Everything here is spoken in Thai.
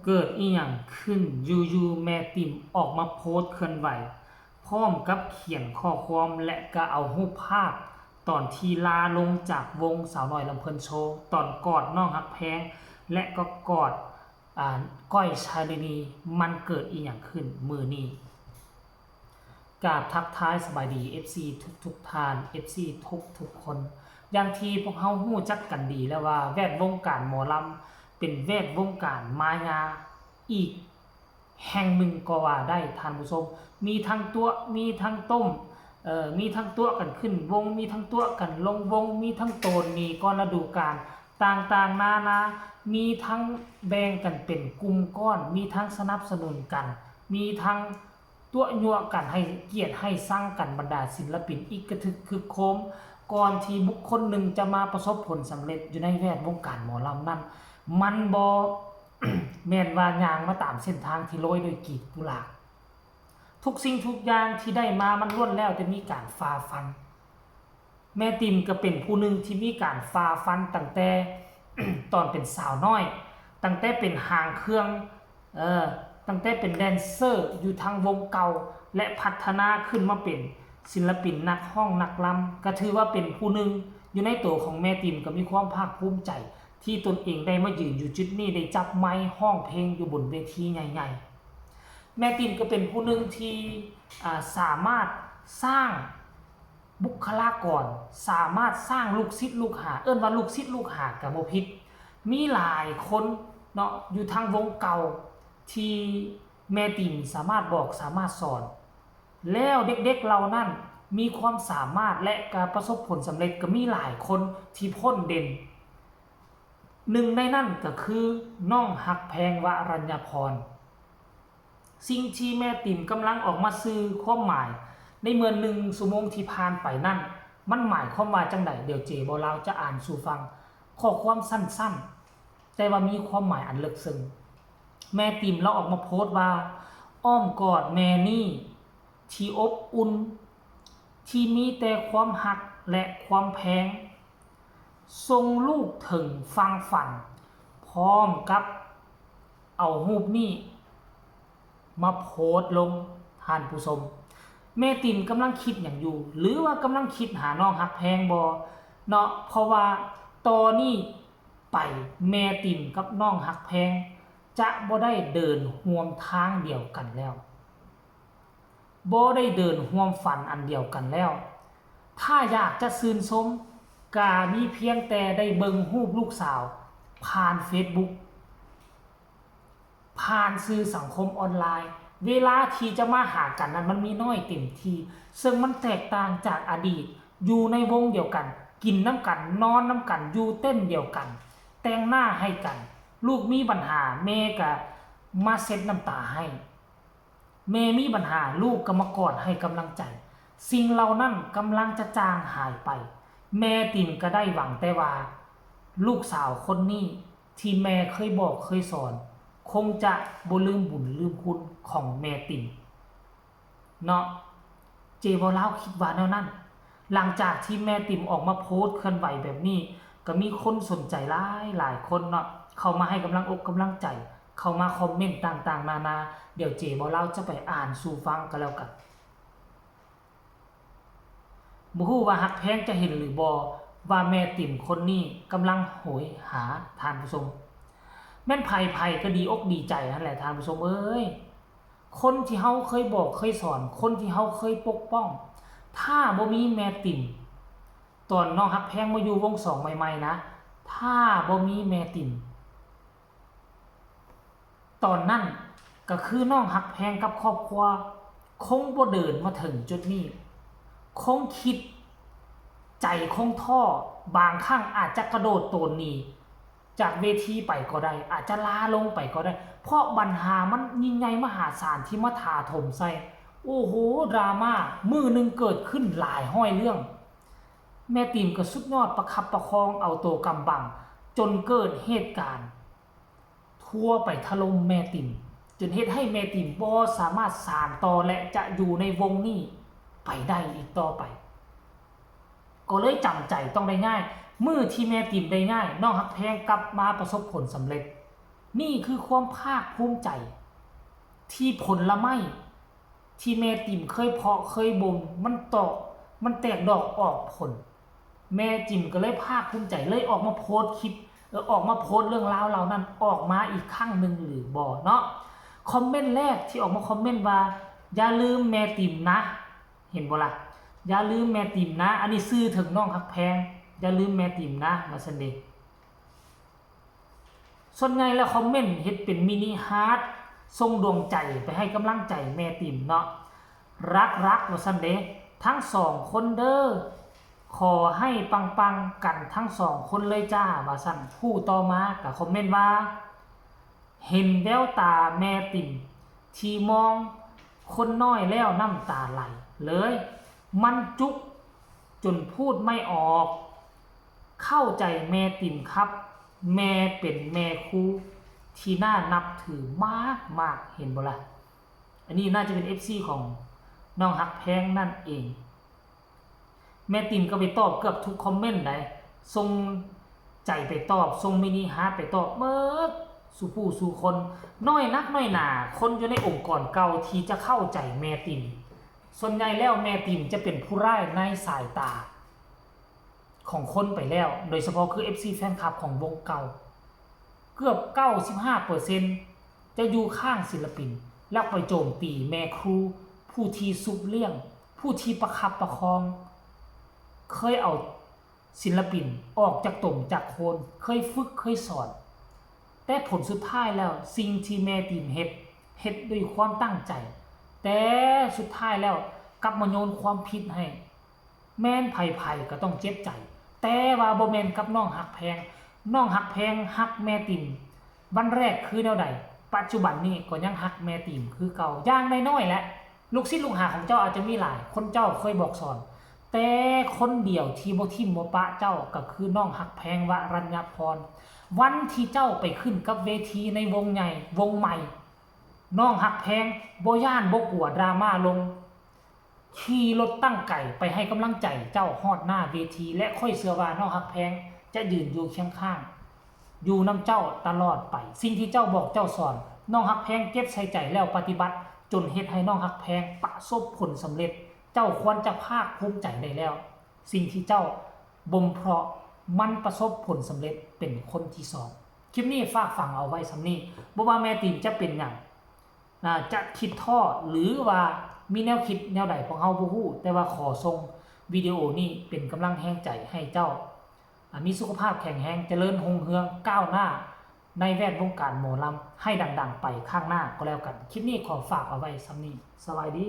เกิดอีหยังขึ้นอยู่ๆแม่ติมออกมาโพสต์เคลื่อนไหวพร้อมกับเขียนข้อความและก็เอารูปภาพตอนที่ลาลงจากวงสาวน้อยลำเพิ่นโชว์ตอนกอดน้องฮักแพงและก็กอดก้อยชาลินีมันเกิดอีหยังขึ้นมื้อนี้กราบทักทายสบายดี FC ทุกท่าน FC ทุกคนอย่างที่พวกเฮาฮู้จักกันดีแล้วว่าแวดวงการหมอลำเป็นแวดวงการมายาอีกแห่งหนึ่งก็ว่าได้ท่านผู้ชมมีทั้งตัวมีทั้งต้มมีทั้งตัวกันขึ้นวงมีทั้งตัวกันลงวงมีทั้งโตนมีก้อนฤดูกาลต่างๆนานามีทั้งแบ่งกันเป็นกลุ่มก้อนมีทั้งสนับสนุนกันมีทั้งตัวยั่วกันให้เกียรติให้สร้างกันบรรดาศิลปินอีกกระทึกคึกโคมก่อนที่บุคคลหนึ่งจะมาประสบผลสำเร็จอยู่ในแวดวงการหมอลำนั้นมันบ่ แม่นว่ายางมาตามเส้นทางที่โรยด้วยกีบกุหลาบทุกสิ่งทุกอย่างที่ได้มามันล้วนแล้วจะมีการฝ่าฟันแม่ติมก็เป็นผู้หนึ่งที่มีการฝ่าฟันตั้งแต่ ตอนเป็นสาวน้อยตั้งแต่เป็นหางเครื่องตั้งแต่เป็นแดนเซอร์อยู่ทางวงเก่าและพัฒนาขึ้นมาเป็นศิลปินนักร้องนักรำก็ถือว่าเป็นผู้หนึ่งอยู่ในตัวของแม่ติมก็มีความภาคภูมิใจที่ตนเองได้มายืนอยู่จุดนี้ได้จับไมค์ร้องเพลงอยู่บนเวทีใหญ่ๆแม่ติมก็เป็นผู้หนึ่งที่สามารถสร้างบุคลากรสามารถสร้างลูกศิษย์ลูกหาเอิ้นว่าลูกศิษย์ลูกหาก็บ่ผิดมีหลายคนเนาะอยู่ทางวงเก่าที่แม่ติมสามารถบอกสามารถสอนแล้วเด็กๆเหล่านั้นมีความสามารถและการประสบผลสำเร็จก็มีหลายคนที่พ้นเด่นหนึ่งในนั้นก็คือน้องฮักแพงวรัญญพรสิ่งที่แม่ติ่มกำลังออกมาสื่อความหมายในเมื่อ1 ชั่วโมงที่ผ่านไปนั่นมันหมายความว่าจังไดเดี๋ยวเจบ่ลาวจะอ่านสู่ฟังข้อความสั้นๆแต่ว่ามีความหมายอันลึกซึ้งแม่ติ่มเราออกมาโพสต์ว่าอ้อมกอดแม่นี่ที่อบอุ่นที่มีแต่ความหักและความแพงส่งลูกถึงฟังฝันพร้อมกับเอารูปนี้มาโพสต์ลงท่านผู้ชมแม่ติ่มกำลังคิดอย่างอยู่หรือว่ากำลังคิดหาน้องฮักแพงบ่เนาะเพราะว่าตอนนี้ไปแม่ติ่มกับน้องฮักแพงจะบ่ได้เดินร่วมทางเดียวกันแล้วบ่ได้เดินร่วมฝันอันเดียวกันแล้วถ้าอยากจะชื่นชมกามีเพียงแต่ได้เบิ่งรูปลูกสาวผ่าน Facebook ผ่านสื่อสังคมออนไลน์เวลาที่จะมาหากันนั้นมันมีน้อยเต็มทีซึ่งมันแตกต่างจากอดีตอยู่ในวงเดียวกันกินน้ำกันนอนน้ำกันอยู่เต้นเดียวกันแต่งหน้าให้กันลูกมีปัญหาแม่ก็มาเช็ดน้ำตาให้แม่มีปัญหาลูกก็มากอดให้กำลังใจสิ่งเหล่านั้นกำลังจะจางหายไปแม่ติ่มก็ได้หวังแต่ว่าลูกสาวคนนี้ที่แม่เคยบอกเคยสอนคงจะบ่ลืมบุญลืมคุณของแม่ติ่มเนาะเจบ่ลาวคิดว่าแนวนั้นหลังจากที่แม่ติ่มออกมาโพสต์เคลื่อนไหวแบบนี้ก็มีคนสนใจหลายคนเนาะเข้ามาให้กำลังอกกำลังใจเข้ามาคอมเมนต์ต่างๆนานาเดี๋ยวเจบ่ลาวจะไปอ่านสู่ฟังกันแล้วกันบ่ฮู้ว่าฮักแพงจะเห็นหรือบ่ว่าแม่ติ่มคนนี้กำลังโหยหาท่านผู้ชมแม่นไผก็ดีอกดีใจนั่นแหละท่านผู้ชมเอ้ยคนที่เฮาเคยบอกเคยสอนคนที่เฮาเคยปกป้องถ้าบ่มีแม่ติ่มตอนน้องฮักแพงมาอยู่วง2ใหม่ๆนะถ้าบ่มีแม่ติ่มตอนนั้นก็คือน้องฮักแพงกับครอบครัวคงบ่เดินมาถึงจุดนี้คงคิดใจคงท้อบางครั้งอาจจะกระโดดโตนหนีจากเวทีไปก็ได้อาจจะลาลงไปก็ได้เพราะปัญหามันยิ่งใหญ่มหาศาลที่มาถาถมใส่โอ้โหดราม่ามือหนึ่งเกิดขึ้นหลายห้อยเรื่องแม่ติ่มก็สุดยอดประคับประคองเอาตัวกำบังจนเกิดเหตุการณ์ทั่วไปถล่มแม่ติ่มจนเฮ็ดให้แม่ติ่มบ่สามารถสานต่อและจะอยู่ในวงนี้ไปได้อีกต่อไปก็เลยจำใจต้องได้ง่ายมือที่แม่ติ่มได้ง่ายน้องฮักแพงกลับมาประสบผลสำเร็จ นี่คือความภาคภูมิใจที่ผลไม้ที่แม่ติ๋มเคยเพาะเคยบ่มมันแตกดอกออกผลแม่จิ๋มก็เลยภาคภูมิใจเลยออกมาโพสต์คลิปออกมาโพสต์เรื่องราวเหล่านั้นออกมาอีกครั้งหนึ่งหรือบ่เนาะคอมเมนต์แรกที่ออกมาคอมเมนต์ว่าอย่าลืมแม่ติ๋มนะเห็นบ่ล่ะอย่าลืมแม่ติ๋มนะอันนี้ซื่อถึงน้องฮักแพงอย่าลืมแม่ติ๋มนะมาซั่นเด้ส่วนใหญ่แล้วคอมเมนต์เฮ็ดเป็นมินิฮาร์ทส่งดวงใจไปให้กำลังใจแม่ติ๋มเนาะรักว่าซั่นเด้ทั้ง2คนเด้อขอให้ปังๆกันทั้ง2คนเลยจ้าว่าซั่นผู้ต่อมาก็คอมเมนต์ว่าเห็นแววตาแม่ติ๋มที่มองคนน้อยแล้วน้ำตาไหลเลยมันจุกจนพูดไม่ออกเข้าใจแม่ติ๋มครับแม่เป็นแม่ครูที่น่านับถือมากเห็นบ่ล่ะอันนี้น่าจะเป็น FC ของน้องฮักแพงนั่นเองแม่ติ๋มก็ไปตอบเกือบทุกคอมเมนต์ได้ส่งใจไปตอบส่งมินิฮาร์ทไปตอบเมื่อสู่ผู้สู่คนน้อยนักน้อยหนาคนอยู่ในองค์กรเก่าที่จะเข้าใจแม่ติ๋มส่วนใหญ่แล้วแม่ติ๋มจะเป็นผู้ร้ายในสายตาของคนไปแล้วโดยเฉพาะคือ FC แฟนคลับของวงเก่าเกือบ 95% จะอยู่ข้างศิลปินแล้วไปโจมตีแม่ครูผู้ที่ซุบเลี้ยงผู้ที่ประคับประคองเคยเอาศิลปินออกจากต่มจากโคนเคยฝึกเคยสอนแต่ผลสุดท้ายแล้วสิ่งที่แม่ติ๋มเฮ็ดด้วยความตั้งใจแต่สุดท้ายแล้วกลับมาโยนความผิดให้แม่นไผก็ต้องเจ็บใจแต่ว่าบ่แม่นกับน้องฮักแพงน้องฮักแพงฮักแม่ติ๋มวันแรกคือแนวใดปัจจุบันนี้ก็ยังฮักแม่ติ๋มคือเก่าอย่างน้อยๆแหละลูกศิษย์ลูกหาของเจ้าอาจจะมีหลายคนเจ้าเคยบอกสอนแต่คนเดียวที่บ่ทิ่มบ่ปะเจ้าก็คือน้องฮักแพงวรัญญพรวันที่เจ้าไปขึ้นกับเวทีในวงใหญ่วงใหม่น้องฮักแพงบ่ย่านบ่กลัวดราม่าลงขี่รถตั้งไก่ไปให้กำลังใจเจ้าฮอดหน้าเวทีและค่อยเชื่อว่าน้องฮักแพงจะยืนอยู่เคียงข้างอยู่นำเจ้าตลอดไปสิ่งที่เจ้าบอกเจ้าสอนน้องฮักแพงเก็บใส่ใจแล้วปฏิบัติจนเฮ็ดให้น้องฮักแพงประสบผลสำเร็จเจ้าควรจะภาคภูมิใจได้แล้วสิ่งที่เจ้าบ่มเพาะมันประสบผลสำเร็จเป็นคนที่สองคลิปนี้ฝากฝังเอาไว้สำนี้บ่ว่าแม่ติ๋มจะเป็นหยังจะคิดท้อหรือว่ามีแนวคิดแนวใดของเฮาบ่ฮู้แต่ว่าขอส่งวิดีโอนี้เป็นกำลังแรงใจให้เจ้ามีสุขภาพแข็งแรงเจริญรุ่งเรืองก้าวหน้าในแวดวงการหมอลำให้ดังๆไปข้างหน้าก็แล้วกันคลิปนี้ขอฝากเอาไว้สำนี้สวัสดี